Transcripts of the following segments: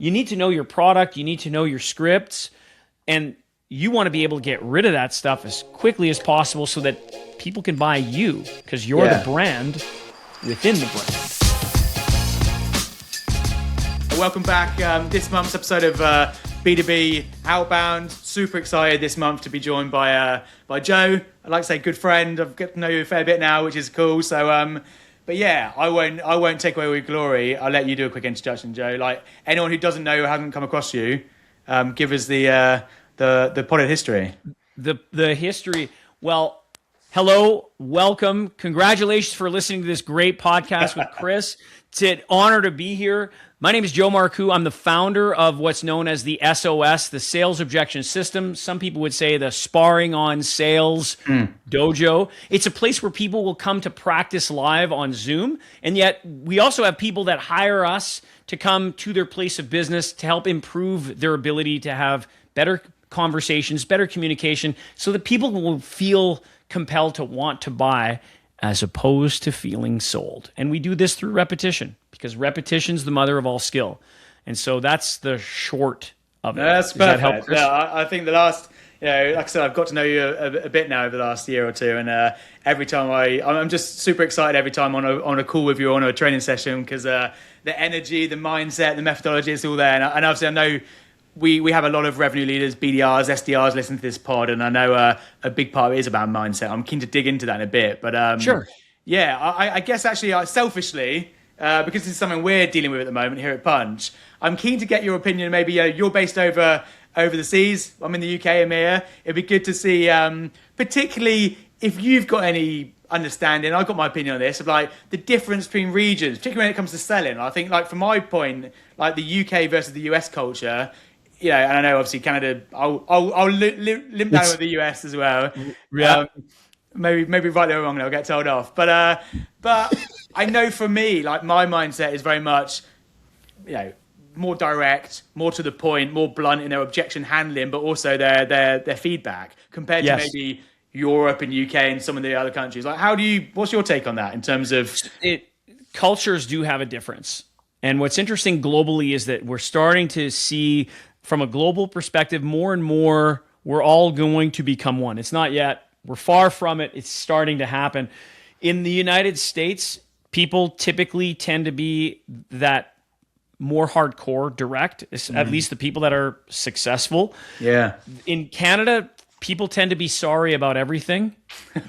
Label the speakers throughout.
Speaker 1: You need to know your product. You need to know your scripts. And you want to be able to get rid of that stuff as quickly as possible so that people can buy you because you're the brand within the brand.
Speaker 2: Welcome back. This month's episode of B2B Outbound. Super excited this month to be joined by Joe. I'd like to say good friend. I've got to know you a fair bit now, which is cool. So, but yeah, I won't take away all your glory. I'll let you do a quick introduction, Joe. Like anyone who doesn't know or hasn't come across you, give us the product history.
Speaker 1: The history. Well, hello, welcome, congratulations for listening to this great podcast with Chris. It's an honor to be here. My name is Joe Marcoux. I'm the founder of what's known as the SOS, the Sales Objection System. Some people would say the Sparring on Sales Dojo. It's a place where people will come to practice live on Zoom. And yet we also have people that hire us to come to their place of business to help improve their ability to have better conversations, better communication, so that people will feel compelled to want to buy as opposed to feeling sold. And we do this through repetition because repetition's the mother of all skill. And so that's the short of it.
Speaker 2: That's
Speaker 1: Does
Speaker 2: perfect.
Speaker 1: that help, Chris?
Speaker 2: I think the last, like I said, I've got to know you a bit now over the last year or two. And every time I'm just super excited every time on a call with you, on a training session, because the energy, the mindset, the methodology is all there. And obviously I know we have a lot of revenue leaders, BDRs, SDRs listen to this pod, and I know a big part of it is about mindset. I'm keen to dig into that in a bit, but
Speaker 1: sure.
Speaker 2: Yeah, I guess actually selfishly, because this is something we're dealing with at the moment here at Punch, I'm keen to get your opinion. Maybe you're based over the seas. I'm in the UK, EMEA. It'd be good to see, particularly if you've got any understanding. I've got my opinion on this of like the difference between regions, particularly when it comes to selling. I think like from my point, like the UK versus the US culture. Yeah, and I know obviously Canada. I'll limp down with the US as well.
Speaker 1: Yeah.
Speaker 2: Maybe right or wrong, and I'll get told off. But I know for me, like my mindset is very much, more direct, more to the point, more blunt in their objection handling, but also their feedback compared to maybe Europe and UK and some of the other countries. Like, what's your take on that in terms of
Speaker 1: cultures do have a difference, and what's interesting globally is that we're starting to see. From a global perspective, more and more, we're all going to become one. It's not yet. We're far from it. It's starting to happen. In the United States, people typically tend to be that more hardcore, direct, at least the people that are successful.
Speaker 2: Yeah.
Speaker 1: In Canada, people tend to be sorry about everything.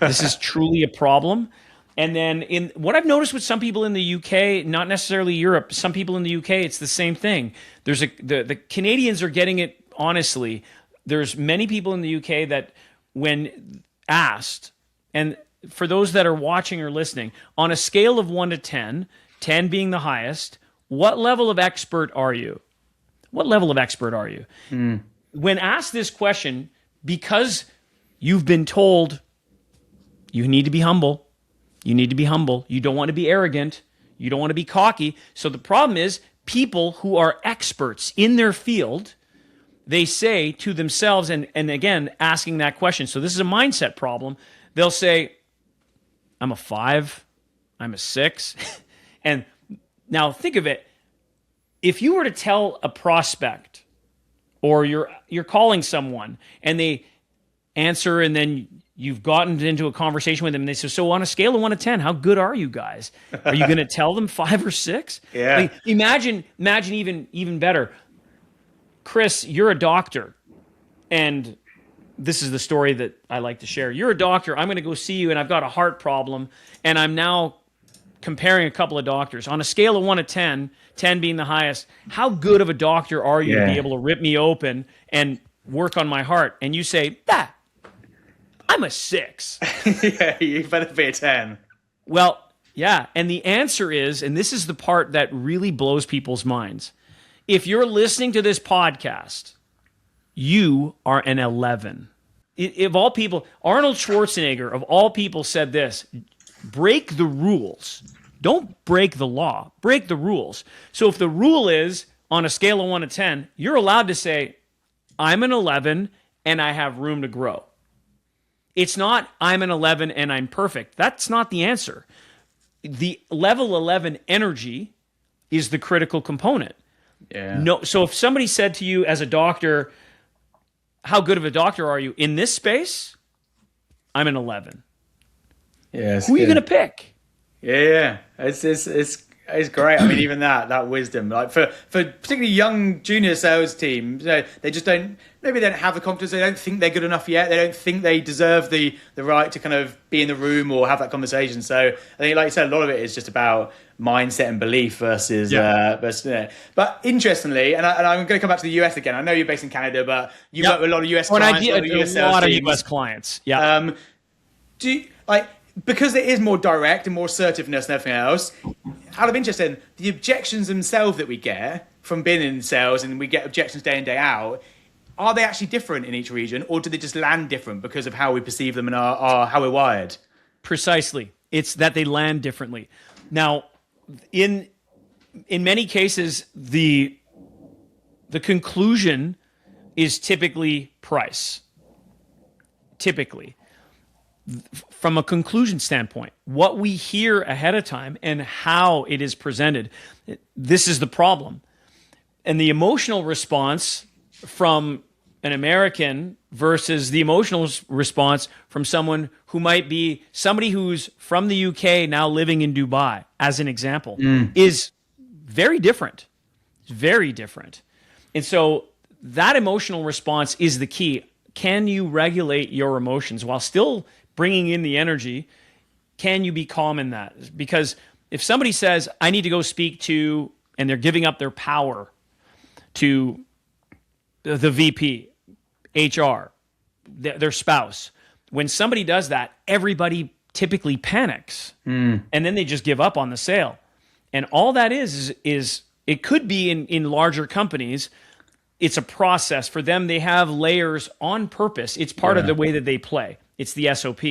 Speaker 1: This is truly a problem. And then in what I've noticed with some people in the UK, not necessarily Europe, some people in the UK, it's the same thing. The Canadians are getting it honestly. There's many people in the UK that when asked, and for those that are watching or listening, on a scale of 1 to 10, 10 being the highest, what level of expert are you? What level of expert are you? When asked this question, because you've been told you need to be humble, you need to be humble. You don't want to be arrogant. You don't want to be cocky. So the problem is people who are experts in their field, they say to themselves, and again, asking that question. So this is a mindset problem. They'll say, I'm a 5, I'm a 6. And now think of it. If you were to tell a prospect or you're calling someone and they answer and then you've gotten into a conversation with them and they say, so on a scale of 1 to 10, how good are you guys? Are you going to tell them 5 or 6?
Speaker 2: Yeah.
Speaker 1: Like, imagine even better. Chris, you're a doctor. And this is the story that I like to share. You're a doctor. I'm going to go see you and I've got a heart problem. And I'm now comparing a couple of doctors. On a scale of 1 to 10, 10 being the highest, how good of a doctor are you to be able to rip me open and work on my heart? And you say, I'm a 6.
Speaker 2: Yeah, you better be a 10.
Speaker 1: Well, yeah. And the answer is, and this is the part that really blows people's minds. If you're listening to this podcast, you are an 11. Of all people, Arnold Schwarzenegger, of all people, said this: break the rules. Don't break the law. Break the rules. So if the rule is on a scale of 1 to 10, you're allowed to say, I'm an 11 and I have room to grow. It's not, I'm an 11 and I'm perfect. That's not the answer. The level 11 energy is the critical component.
Speaker 2: Yeah.
Speaker 1: No. So if somebody said to you as a doctor, how good of a doctor are you in this space? I'm an 11.
Speaker 2: Yeah.
Speaker 1: Who are you going to pick?
Speaker 2: Yeah. It's great. I mean, even that wisdom, like for particularly young junior sales teams, they just don't have the confidence. They don't think they're good enough yet. They don't think they deserve the right to kind of be in the room or have that conversation. So I think, like you said, a lot of it is just about mindset and belief versus. But interestingly, and I'm going to come back to the US again. I know you're based in Canada, but you work with a lot of US clients,
Speaker 1: a lot of US clients. Yeah.
Speaker 2: Do you, because it is more direct and more assertiveness and everything else, out of interest in the objections themselves that we get from being in sales, and we get objections day in, day out, are they actually different in each region, or do they just land different because of how we perceive them and how we're wired?
Speaker 1: Precisely. It's that they land differently. Now, in many cases, the conclusion is typically price. Typically. From a conclusion standpoint, what we hear ahead of time and how it is presented, this is the problem. And the emotional response from an American versus the emotional response from someone who might be somebody who's from the UK now living in Dubai, as an example, is very different. It's very different. And so that emotional response is the key. Can you regulate your emotions while still bringing in the energy? Can you be calm in that? Because if somebody says, I need to go speak to, and they're giving up their power to the VP, HR, their spouse, when somebody does that, everybody typically panics. And then they just give up on the sale. And all that is it could be in larger companies. It's a process for them. They have layers on purpose. It's part of the way that they play. It's the SOP.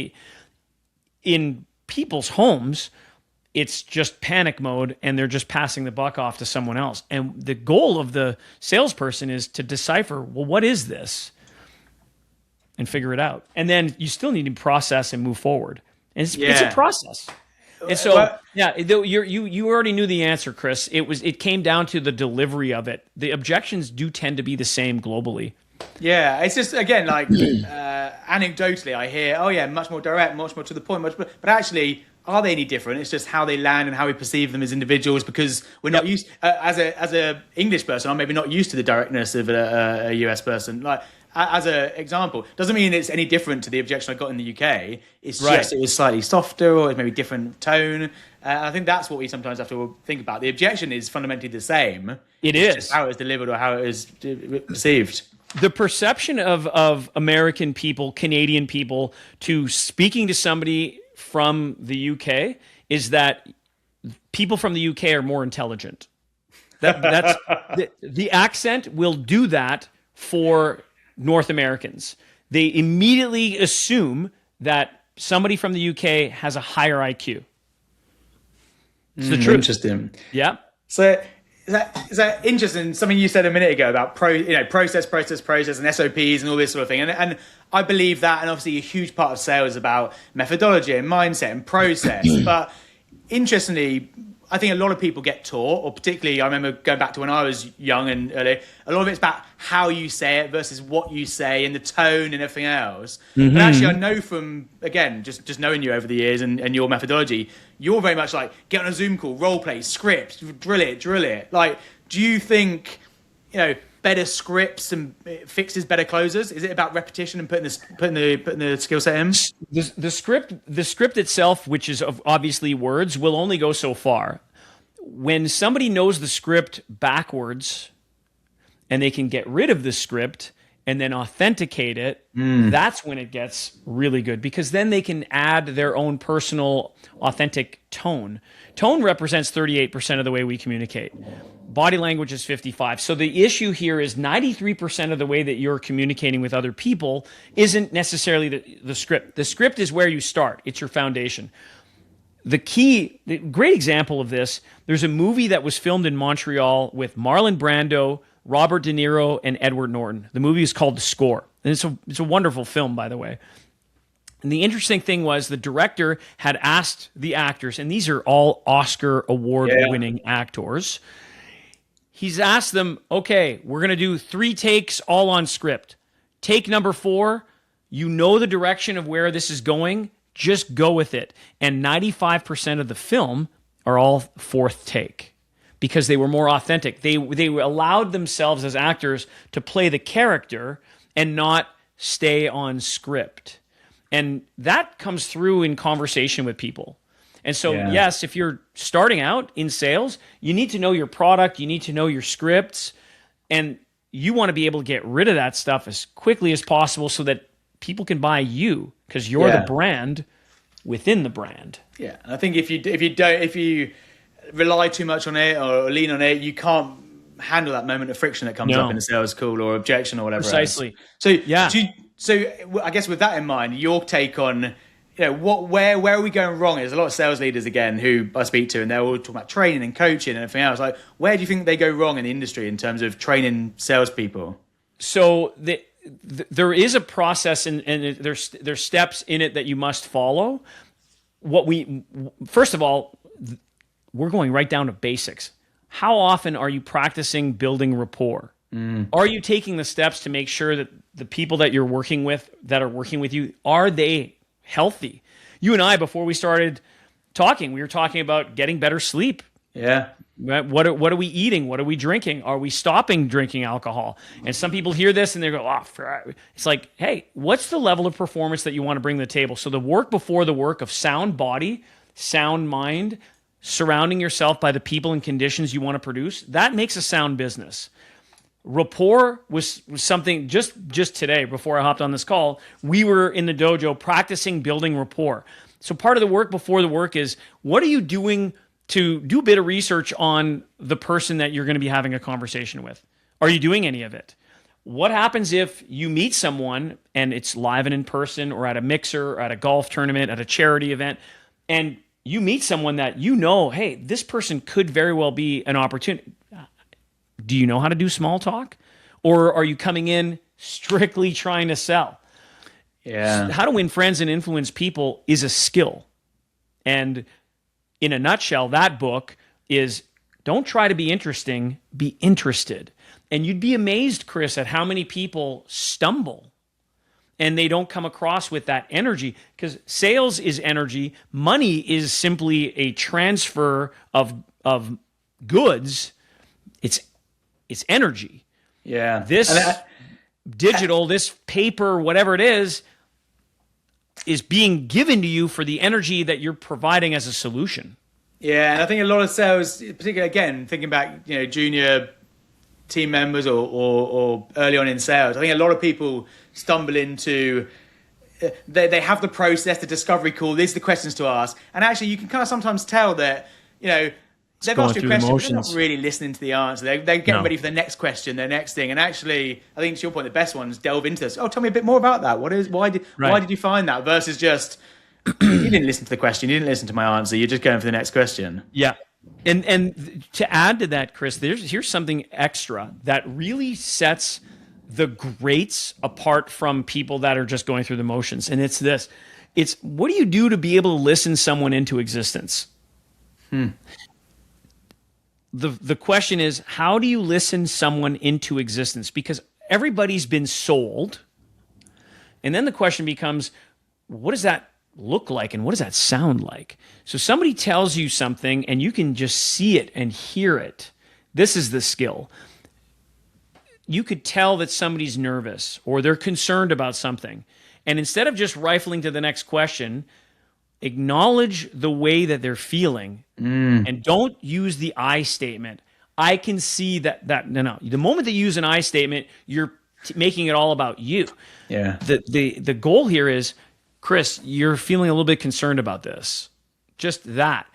Speaker 1: In people's homes, it's just panic mode, and they're just passing the buck off to someone else. And the goal of the salesperson is to decipher, well, what is this? And figure it out. And then you still need to process and move forward. And it's a process. And so, you already knew the answer, Chris. It came down to the delivery of it. The objections do tend to be the same globally.
Speaker 2: Yeah, it's just, again, like anecdotally, I hear, much more direct, much more to the point, but actually, are they any different? It's just how they land and how we perceive them as individuals, because we're not used, as a English person, I'm maybe not used to the directness of a US person. Like, as an example, doesn't mean it's any different to the objection I got in the UK. It's just it was slightly softer, or it's maybe different tone. I think that's what we sometimes have to think about. The objection is fundamentally the same. It's just how it is delivered or how it is perceived.
Speaker 1: The perception of American people, Canadian people, to speaking to somebody from the UK is that people from the UK are more intelligent. That's the accent will do that for North Americans. They immediately assume that somebody from the UK has a higher IQ. It's the truth.
Speaker 2: Interesting.
Speaker 1: Yeah.
Speaker 2: So is that interesting? Something you said a minute ago about process, and SOPs and all this sort of thing. And I believe that, and obviously a huge part of sales is about methodology and mindset and process. But interestingly, I think a lot of people get taught, or particularly I remember going back to when I was young and early, a lot of it's about how you say it versus what you say and the tone and everything else. But actually I know from, again, just knowing you over the years and your methodology, you're very much like, get on a Zoom call, role play, script, drill it. Like, do you think, better scripts and fixes better closers? Is it about repetition and putting the skill set in?
Speaker 1: The script itself, which is obviously words, will only go so far. When somebody knows the script backwards and they can get rid of the script and then authenticate it, that's when it gets really good, because then they can add their own personal authentic tone. Tone represents 38% of the way we communicate. Body language is 55%. So the issue here is 93% of the way that you're communicating with other people isn't necessarily the script. The script is where you start. It's your foundation. The great example of this, there's a movie that was filmed in Montreal with Marlon Brando, Robert De Niro, and Edward Norton. The movie is called The Score. And it's a wonderful film, by the way. And the interesting thing was the director had asked the actors, and these are all Oscar award-winning actors. he's asked them, okay, we're going to do 3 takes all on script. Take number 4, you know the direction of where this is going, just go with it. And 95% of the film are all 4th take because they were more authentic. They allowed themselves as actors to play the character and not stay on script. And that comes through in conversation with people. And so, yes, if you're starting out in sales, you need to know your product, you need to know your scripts, and you want to be able to get rid of that stuff as quickly as possible so that people can buy you because you're the brand within the brand.
Speaker 2: Yeah, and I think if you rely too much on it or lean on it, you can't handle that moment of friction that comes up in a sales call or objection or whatever.
Speaker 1: Precisely.
Speaker 2: Else. So I guess with that in mind, your take on where are we going wrong? There's a lot of sales leaders again who I speak to, and they're all talking about training and coaching and everything else. Like, where do you think they go wrong in the industry in terms of training salespeople?
Speaker 1: So there is a process and there's steps in it that you must follow. First of all, we're going right down to basics. How often are you practicing building rapport? Are you taking the steps to make sure that the people that you're working with, that are working with you, are they healthy? You and I, before we started talking, we were talking about getting better sleep.
Speaker 2: Yeah.
Speaker 1: What are we eating? What are we drinking? Are we stopping drinking alcohol? And some people hear this and they go, it's like, hey, what's the level of performance that you want to bring to the table? So the work before the work of sound body, sound mind, surrounding yourself by the people and conditions you want to produce, that makes a sound business. Rapport was something just today before I hopped on this call, we were in the dojo practicing building rapport. So part of the work before the work is, what are you doing to do a bit of research on the person that you're going to be having a conversation with? Are you doing any of it? What happens if you meet someone and it's live and in person or at a mixer or at a golf tournament, at a charity event, and you meet someone that you know, hey, this person could very well be an opportunity. Do you know how to do small talk? Or are you coming in strictly trying to sell?
Speaker 2: Yeah.
Speaker 1: How to win friends and influence people is a skill. And in a nutshell, that book is, don't try to be interesting, be interested. And you'd be amazed, Chris, at how many people stumble and they don't come across with that energy, because sales is energy. Money is simply a transfer of goods. It's energy.
Speaker 2: Yeah.
Speaker 1: This digital, this paper, whatever it is being given to you for the energy that you're providing as a solution.
Speaker 2: Yeah, and I think a lot of sales, particularly again, thinking back, junior team members or early on in sales, I think a lot of people stumble into, they have the process, the discovery call, these are the questions to ask. And actually you can kind of sometimes tell that, they've asked you a question, but they're not really listening to the answer. They're getting ready for the next question, their next thing. And actually, I think to your point, the best ones delve into this. Oh, tell me a bit more about that. Why did you find that? Versus just, you didn't listen to the question, you didn't listen to my answer, you're just going for the next question.
Speaker 1: Yeah. And to add to that, Chris, here's something extra that really sets the greats apart from people that are just going through the motions. And it's this. It's, what do you do to be able to listen someone into existence? The question is, how do you listen someone into existence? Because everybody's been sold. And then the question becomes, what does that look like and what does that sound like? So somebody tells you something and you can just see it and hear it. This is the skill. You could tell that somebody's nervous or they're concerned about something. And instead of just rifling to the next question, acknowledge the way that they're feeling and don't use the I statement. I can see that no. The moment that you use an I statement, you're making it all about you.
Speaker 2: Yeah.
Speaker 1: The goal here is, Chris, you're feeling a little bit concerned about this. Just that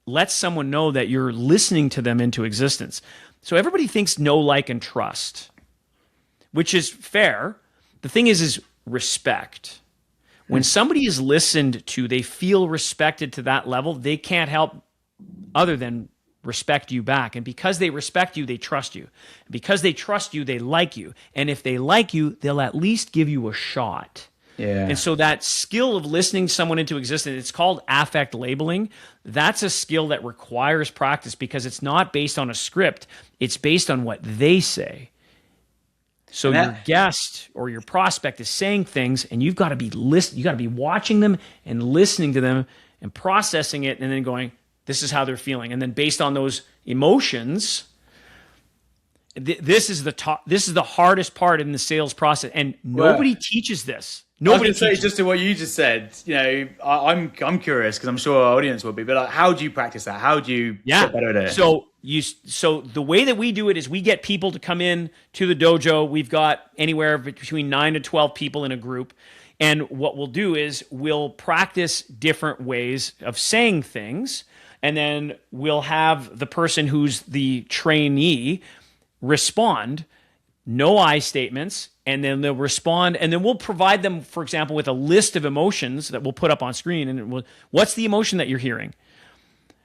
Speaker 1: lets someone know that you're listening to them into existence. So everybody thinks know, like, and trust, which is fair. The thing is respect. When somebody is listened to, they feel respected to that level, they can't help other than respect you back. And because they respect you, they trust you. Because they trust you, they like you. And if they like you, they'll at least give you a shot.
Speaker 2: Yeah.
Speaker 1: And so that skill of listening someone into existence, it's called affect labeling. That's a skill that requires practice because it's not based on a script. It's based on what they say. So your guest or your prospect is saying things, and you've got to be you got to be watching them and listening to them and processing it, and then going, "This is how they're feeling." And then based on those emotions, this is the hardest part in the sales process, and nobody teaches this. Nobody
Speaker 2: teaches. Say just to what you just said. I'm curious because I'm sure our audience will be. But like, how do you practice that? How do you get better at it?
Speaker 1: So the way that we do it is we get people to come in to the dojo. We've got anywhere between 9 to 12 people in a group. And what we'll do is we'll practice different ways of saying things. And then we'll have the person who's the trainee respond, no I statements, and then they'll respond. And then we'll provide them, for example, with a list of emotions that we'll put up on screen. And what's the emotion that you're hearing?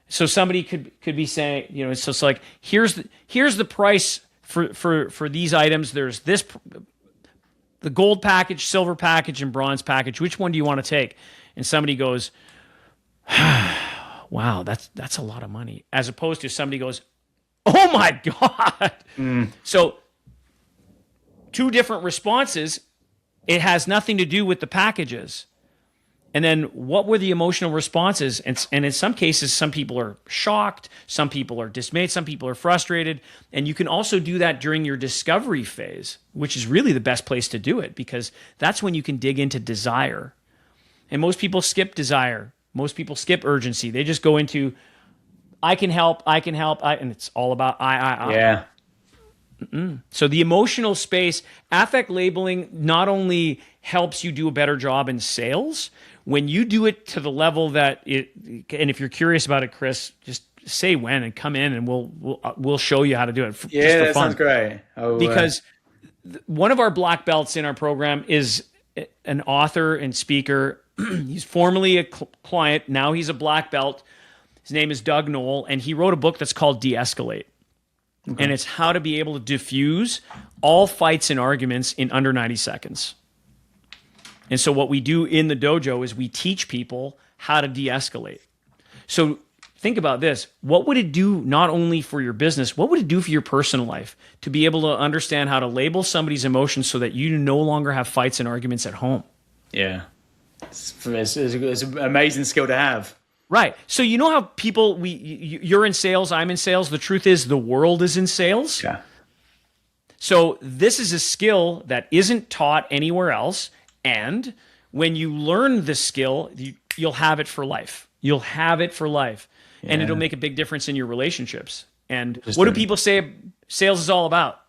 Speaker 1: So somebody could be saying, so it's like, here's the price for these items. There's the gold package, silver package, and bronze package. Which one do you want to take? And somebody goes, wow, that's a lot of money. As opposed to somebody goes, oh my God. So two different responses. It has nothing to do with the packages. And then what were the emotional responses? And in some cases, some people are shocked, some people are dismayed, some people are frustrated. And you can also do that during your discovery phase, which is really the best place to do it because that's when you can dig into desire. And most people skip desire. Most people skip urgency. They just go into, I can help, and it's all about I.
Speaker 2: Yeah.
Speaker 1: So the emotional space, affect labeling not only helps you do a better job in sales, when you do it to the level that and if you're curious about it, Chris, just say when and come in and we'll show you how to do it.
Speaker 2: Yeah, that sounds great.
Speaker 1: Because one of our black belts in our program is an author and speaker. He's formerly a client. Now he's a black belt. His name is Doug Knoll, and he wrote a book that's called De-Escalate. Okay. And it's how to be able to diffuse all fights and arguments in under 90 seconds. And so what we do in the dojo is we teach people how to de-escalate. So think about this. What would it do not only for your business, what would it do for your personal life to be able to understand how to label somebody's emotions so that you no longer have fights and arguments at home?
Speaker 2: Yeah. It's an amazing skill to have.
Speaker 1: Right. So you know how people, you're in sales, I'm in sales. The truth is the world is in sales.
Speaker 2: Yeah.
Speaker 1: So this is a skill that isn't taught anywhere else. And when you learn the skill, you'll have it for life. You'll have it for life. Yeah. And it'll make a big difference in your relationships. And what do people say sales is all about?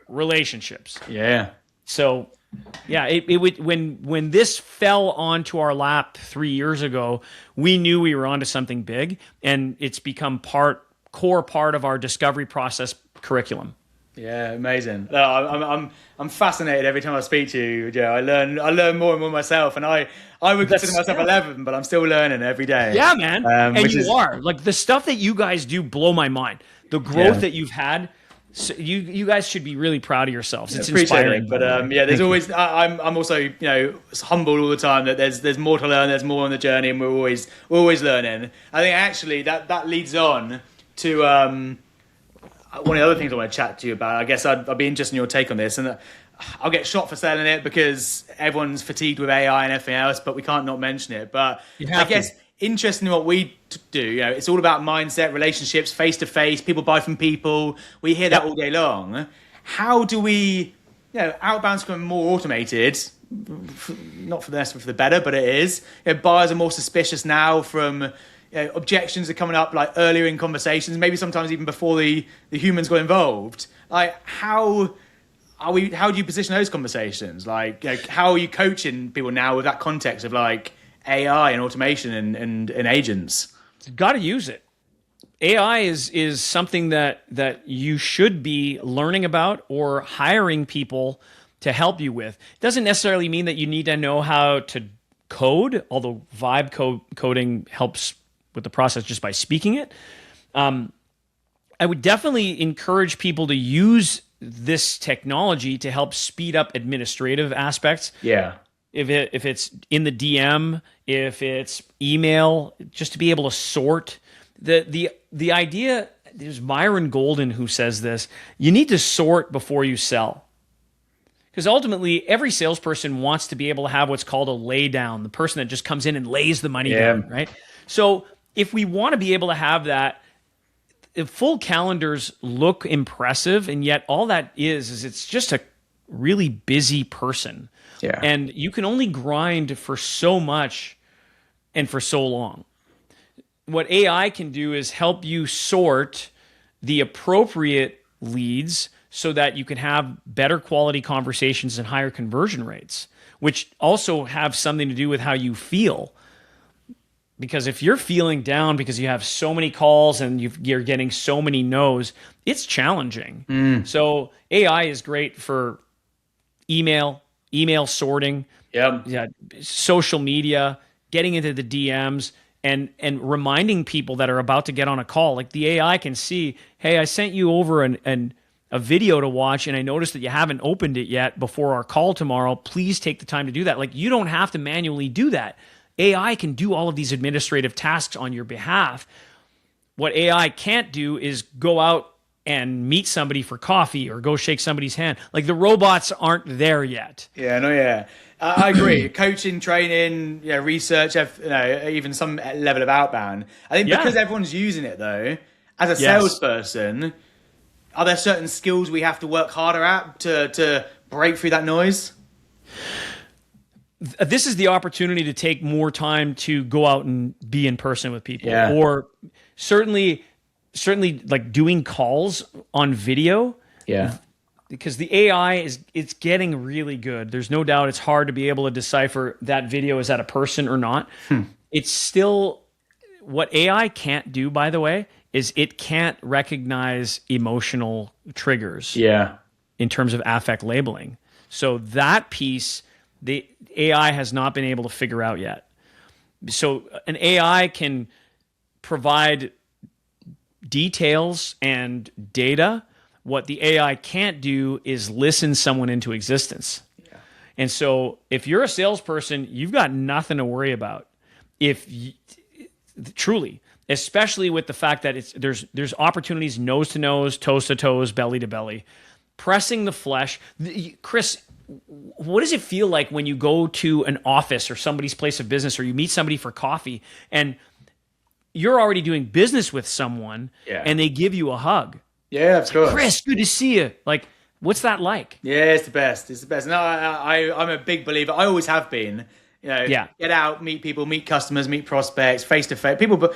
Speaker 1: Relationships.
Speaker 2: Yeah. So
Speaker 1: yeah, it would when this fell onto our lap 3 years ago, we knew we were onto something big, and it's become core part of our discovery process curriculum.
Speaker 2: Yeah, amazing. I'm fascinated every time I speak to you, Joe. I learn more and more myself, and I would consider myself 11, but I'm still learning every day.
Speaker 1: Yeah, man. And you are. Like the stuff that you guys do blow my mind. The growth that you've had. So you guys should be really proud of yourselves. It's inspiring.
Speaker 2: But there's always. I'm also humbled all the time that there's more to learn. There's more on the journey, and we're always learning. I think actually that leads on to one of the other things I want to chat to you about. I guess I'd be interested in your take on this, and I'll get shot for selling it because everyone's fatigued with AI and everything else, but we can't not mention it. But I guess interesting in what we do, it's all about mindset, relationships, face to face. People buy from people. We hear that all day long. How do we, outbound's becoming more automated? Not for the best, but for the better, but it is. Buyers are more suspicious now from. Objections are coming up like earlier in conversations, maybe sometimes even before the humans got involved. Like how do you position those conversations? Like how are you coaching people now with that context of like AI and automation and agents?
Speaker 1: Got to use it. AI is something that you should be learning about or hiring people to help you with. It doesn't necessarily mean that you need to know how to code, although vibe coding helps with the process just by speaking it. I would definitely encourage people to use this technology to help speed up administrative aspects.
Speaker 2: Yeah.
Speaker 1: if it's in the DM, if it's email, just to be able to sort. The idea, there's Myron Golden who says this, you need to sort before you sell. Because ultimately, every salesperson wants to be able to have what's called a lay down, the person that just comes in and lays the money down, right? So if we want to be able to have that, if full calendars look impressive, and yet all that is it's just a really busy person.
Speaker 2: Yeah.
Speaker 1: And you can only grind for so much and for so long. What AI can do is help you sort the appropriate leads so that you can have better quality conversations and higher conversion rates, which also have something to do with how you feel. Because if you're feeling down because you have so many calls and you're getting so many no's, it's challenging. So AI is great for email sorting, social media, getting into the DMs, and reminding people that are about to get on a call. Like the AI can see, hey, I sent you over a video to watch, and I noticed that you haven't opened it yet before our call tomorrow. Please take the time to do that. Like, you don't have to manually do that. AI can do all of these administrative tasks on your behalf. What AI can't do is go out and meet somebody for coffee or go shake somebody's hand. Like, the robots aren't there yet.
Speaker 2: I agree. Coaching, training, research, even some level of outbound. I think because everyone's using it, though, as a salesperson, are there certain skills we have to work harder at to break through that noise?
Speaker 1: This is the opportunity to take more time to go out and be in person with people, or certainly like doing calls on video. Because the AI it's getting really good. There's no doubt it's hard to be able to decipher that video is that a person or not. It's still, what AI can't do, by the way, is it can't recognize emotional triggers in terms of affect labeling. So that piece, the AI has not been able to figure out yet. So an AI can provide details and data. What the AI can't do is listen someone into existence. And so if you're a salesperson, you've got nothing to worry about. Truly, especially with the fact that there's opportunities nose to nose, toes to toes, belly to belly, pressing the flesh. Chris, what does it feel like when you go to an office or somebody's place of business, or you meet somebody for coffee and you're already doing business with someone and they give you a hug?
Speaker 2: Yeah, of course.
Speaker 1: Chris, good to see you. Like, what's that like?
Speaker 2: Yeah, it's the best. It's the best. No, I'm a big believer. I always have been. Get out, meet people, meet customers, meet prospects, face to face. People,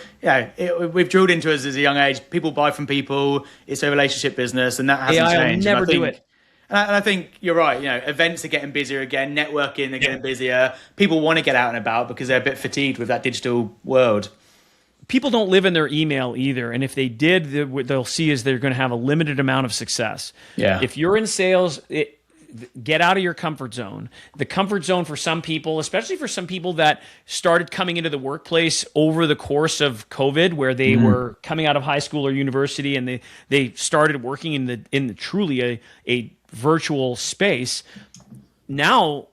Speaker 2: we've drilled into us as a young age. People buy from people. It's a relationship business, and that hasn't changed.
Speaker 1: I'll never do it.
Speaker 2: And I think you're right. Events are getting busier again. Networking are getting busier. People want to get out and about because they're a bit fatigued with that digital world.
Speaker 1: People don't live in their email either. And if they did, what they'll see is they're going to have a limited amount of success. If you're in sales, get out of your comfort zone. The comfort zone for some people, especially for some people that started coming into the workplace over the course of COVID, where they were coming out of high school or university and they started working in the truly a virtual space. Now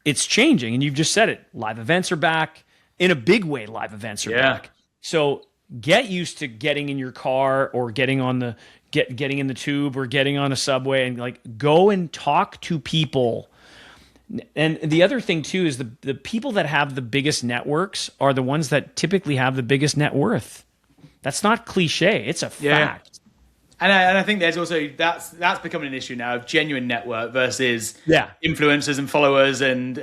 Speaker 1: it's changing, and you've just said it. Live events are back. In a big way, live events are back. So get used to getting in your car or getting on the getting in the tube or getting on a subway and like go and talk to people. And the other thing too is the people that have the biggest networks are the ones that typically have the biggest net worth. That's not cliche. It's a fact.
Speaker 2: And I think there's also that's becoming an issue now of genuine network versus influencers and followers and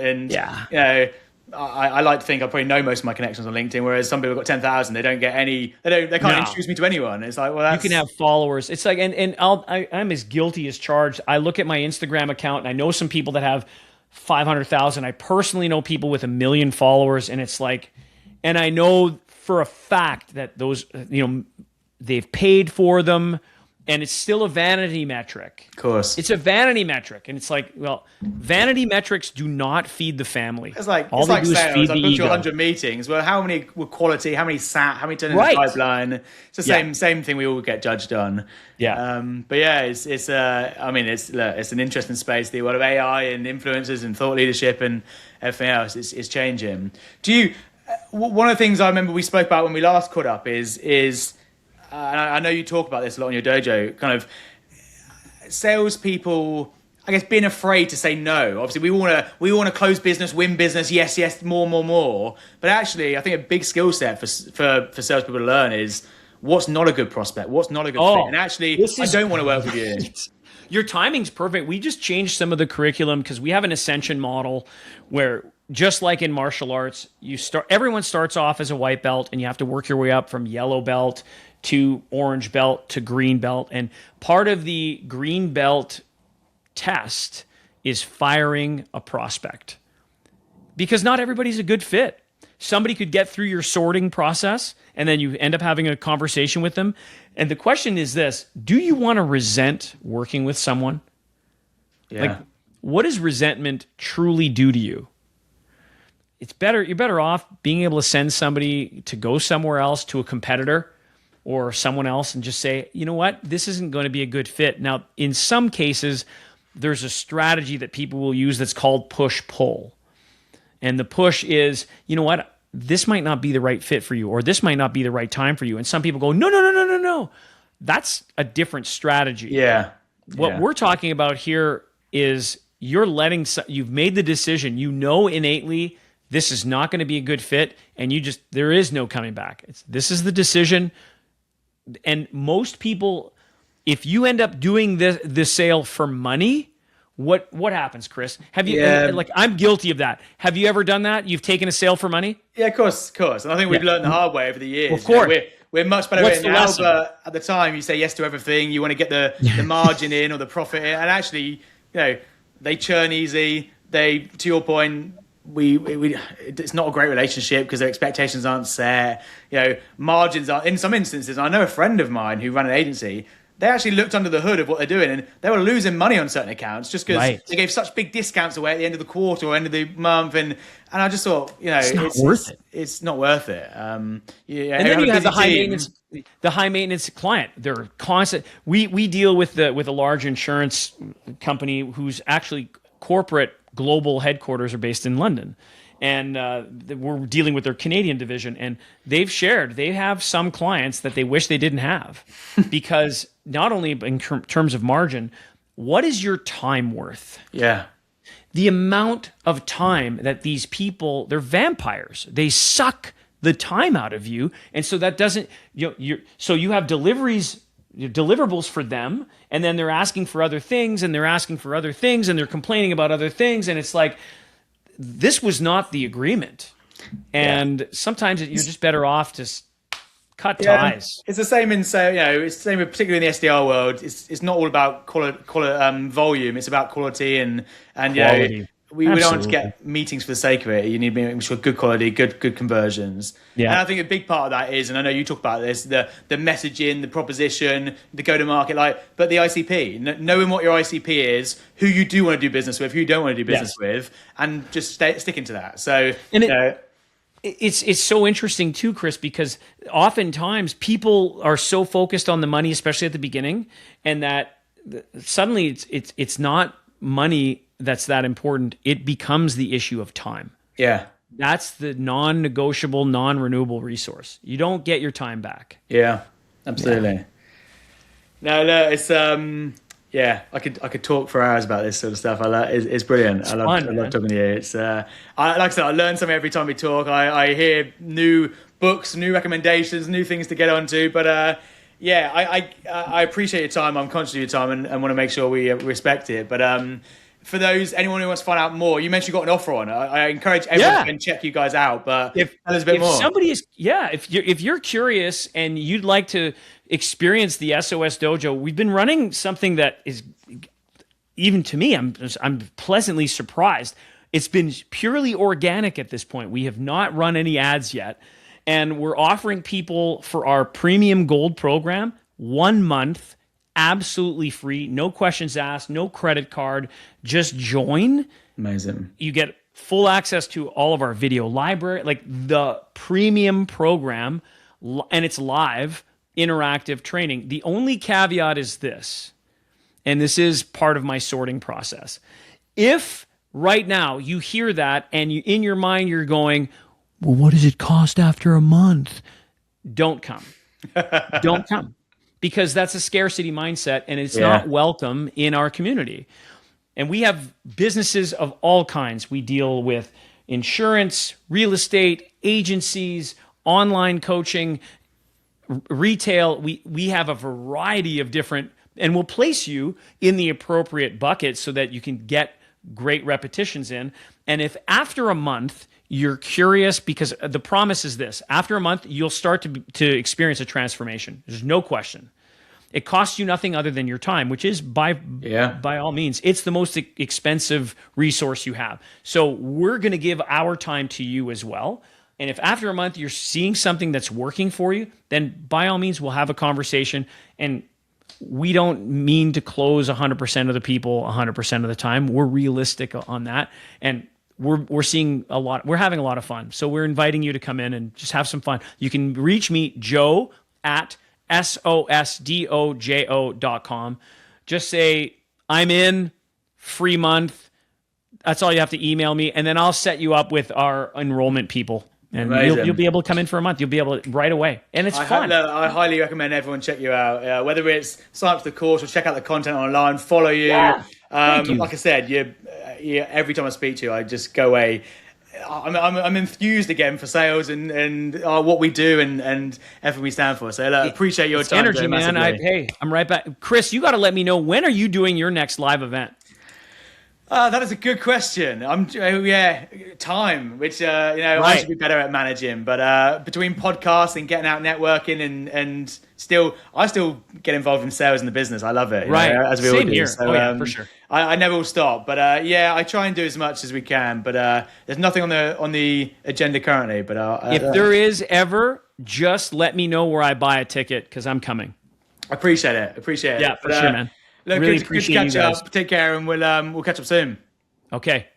Speaker 2: I like to think I probably know most of my connections on LinkedIn, whereas some people have got 10,000. They don't get any. They can't introduce me to anyone. It's like, well,
Speaker 1: you can have followers. It's like, and I'm as guilty as charged. I look at my Instagram account and I know some people that have 500,000. I personally know people with 1 million followers, and it's like, and I know for a fact that those, they've paid for them. and it's still a vanity metric.
Speaker 2: Of course.
Speaker 1: It's a vanity metric. And it's like, well, vanity metrics do not feed the family.
Speaker 2: It's like
Speaker 1: all they do is
Speaker 2: sales.
Speaker 1: feed
Speaker 2: I
Speaker 1: the
Speaker 2: booked you
Speaker 1: ego.
Speaker 2: 100 meetings. Well, how many were quality? How many sat? How many turned into
Speaker 1: Right.
Speaker 2: pipeline? It's the same thing we all get judged on.
Speaker 1: Yeah.
Speaker 2: But yeah, it's I mean, it's an interesting space. The world of AI and influencers and thought leadership and everything else is changing. Do you? One of the things I remember we spoke about when we last caught up is and I know you talk about this a lot in your dojo, kind of salespeople, I guess, being afraid to say no. Obviously, we want to close business, win business, yes, more. But actually, I think a big skill set for salespeople to learn is what's not a good prospect, what's not a good fit. And actually, I don't want to work with you.
Speaker 1: Your timing's perfect. We just changed some of the curriculum because we have an ascension model where, just like in martial arts, everyone starts off as a white belt and you have to work your way up from yellow belt to orange belt to green belt. And part of the green belt test is firing a prospect because not everybody's a good fit. Somebody could get through your sorting process and then you end up having a conversation with them. And the question is this: do you want to resent working with someone?
Speaker 2: Yeah.
Speaker 1: Like, what does resentment truly do to you? You're better off being able to send somebody to go somewhere else, to a competitor or someone else, and just say, you know what, this isn't going to be a good fit. Now, in some cases, there's a strategy that people will use that's called push-pull. And the push is, you know what, this might not be the right fit for you, or this might not be the right time for you. And some people go, no. That's a different strategy.
Speaker 2: Yeah.
Speaker 1: What we're talking about here is you've made the decision, you know innately this is not going to be a good fit, and there is no coming back. This is the decision. And most people, if you end up doing the sale for money, what happens, Chris? Have you, like, I'm guilty of that. Have you ever done that? You've taken a sale for money?
Speaker 2: Yeah, of course. And I think we've learned the hard way over the years.
Speaker 1: Of course.
Speaker 2: We're much better at it now,
Speaker 1: lesson?
Speaker 2: but at the time you say yes to everything. You want to get the margin in or the profit in. And actually, they churn easy. To your point, it's not a great relationship because their expectations aren't set. Margins are, in some instances. I know a friend of mine who ran an agency. They actually looked under the hood of what they're doing, and they were losing money on certain accounts just because they gave such big discounts away at the end of the quarter or end of the month. And I just thought, it's not worth it. It's not worth it. And
Speaker 1: then you have the high maintenance client. They're constant. We deal with a large insurance company whose actually corporate global headquarters are based in London. And we're dealing with their Canadian division. And they've shared, they have some clients that they wish they didn't have because not only in terms of margin, what is your time worth?
Speaker 2: Yeah.
Speaker 1: The amount of time that these people, they're vampires. They suck the time out of you. And so that doesn't, so you have deliverables for them, and then they're asking for other things, and they're asking for other things, and they're complaining about other things. And it's like, this was not the agreement. And sometimes you're just better off just cut ties.
Speaker 2: It's the same in it's the same particularly in the SDR world. It's not all about volume. It's about quality and
Speaker 1: quality.
Speaker 2: We don't want to get meetings for the sake of it. You need to make sure good quality, good conversions. Yeah. And I think a big part of that is, and I know you talk about this, the messaging, the proposition, the go-to-market, but the ICP, knowing what your ICP is, who you do want to do business with, who you don't want to do business with, and just sticking to that. So,
Speaker 1: it's so interesting too, Chris, because oftentimes people are so focused on the money, especially at the beginning, and that suddenly it's not money that's that important. It becomes the issue of time.
Speaker 2: Yeah.
Speaker 1: That's the non-negotiable, non-renewable resource. You don't get your time back.
Speaker 2: Yeah, absolutely. Yeah. No, it's I could talk for hours about this sort of stuff. It's brilliant. I love talking to you. It's like I said, I learn something every time we talk. I hear new books, new recommendations, new things to get onto. But I appreciate your time. I'm conscious of your time and want to make sure we respect it. But for anyone who wants to find out more, you mentioned you got an offer on. I encourage everyone to check you guys out. But tell us a bit more.
Speaker 1: If you're curious and you'd like to experience the SOS Dojo, we've been running something that is, even to me, I'm pleasantly surprised. It's been purely organic at this point. We have not run any ads yet, and we're offering people for our premium gold program 1 month absolutely free, no questions asked, no credit card. Just join.
Speaker 2: Amazing.
Speaker 1: You get full access to all of our video library, like the premium program, and it's live, interactive training. The only caveat is this, and this is part of my sorting process. If right now you hear that and in your mind you're going, well, what does it cost after a month? Don't come. Don't come. Because that's a scarcity mindset and it's not welcome in our community. And we have businesses of all kinds. We deal with insurance, real estate, agencies, online coaching, retail. We have a variety of different, and we'll place you in the appropriate bucket so that you can get great repetitions in. And if after a month you're curious, because the promise is this, after a month, you'll start to experience a transformation. There's no question. It costs you nothing other than your time, which is by all means, it's the most expensive resource you have. So we're going to give our time to you as well. And if after a month you're seeing something that's working for you, then by all means, we'll have a conversation. And we don't mean to close 100% of the people 100% of the time. We're realistic on that. And we're seeing a lot. We're having a lot of fun. So we're inviting you to come in and just have some fun. You can reach me, Joe, at SOSDOJO.com. Just say, I'm in, free month. That's all you have to email me. And then I'll set you up with our enrollment people. And you'll be able to come in for a month. You'll be able to right away. And it's fun.
Speaker 2: I highly recommend everyone check you out. Whether it's sign up to the course or check out the content online, follow you.
Speaker 1: Thank you.
Speaker 2: Like I said, every time I speak to you, I just go away. I'm enthused again for sales and what we do and everything we stand for. So appreciate your time.
Speaker 1: Energy, man. I'm right back. Chris, you got to let me know, when are you doing your next live event?
Speaker 2: That is a good question. Time, which I should be better at managing. But between podcasts and getting out networking and I still get involved in sales in the business. I love it, as we all do.
Speaker 1: Here.
Speaker 2: So,
Speaker 1: for sure.
Speaker 2: I never will stop. But I try and do as much as we can. But there's nothing on the agenda currently. But
Speaker 1: if there is ever, just let me know where I buy a ticket because I'm coming.
Speaker 2: I appreciate it.
Speaker 1: Yeah, for sure, man.
Speaker 2: Look,
Speaker 1: Really
Speaker 2: good to catch up. Take care, and we'll catch up soon.
Speaker 1: Okay.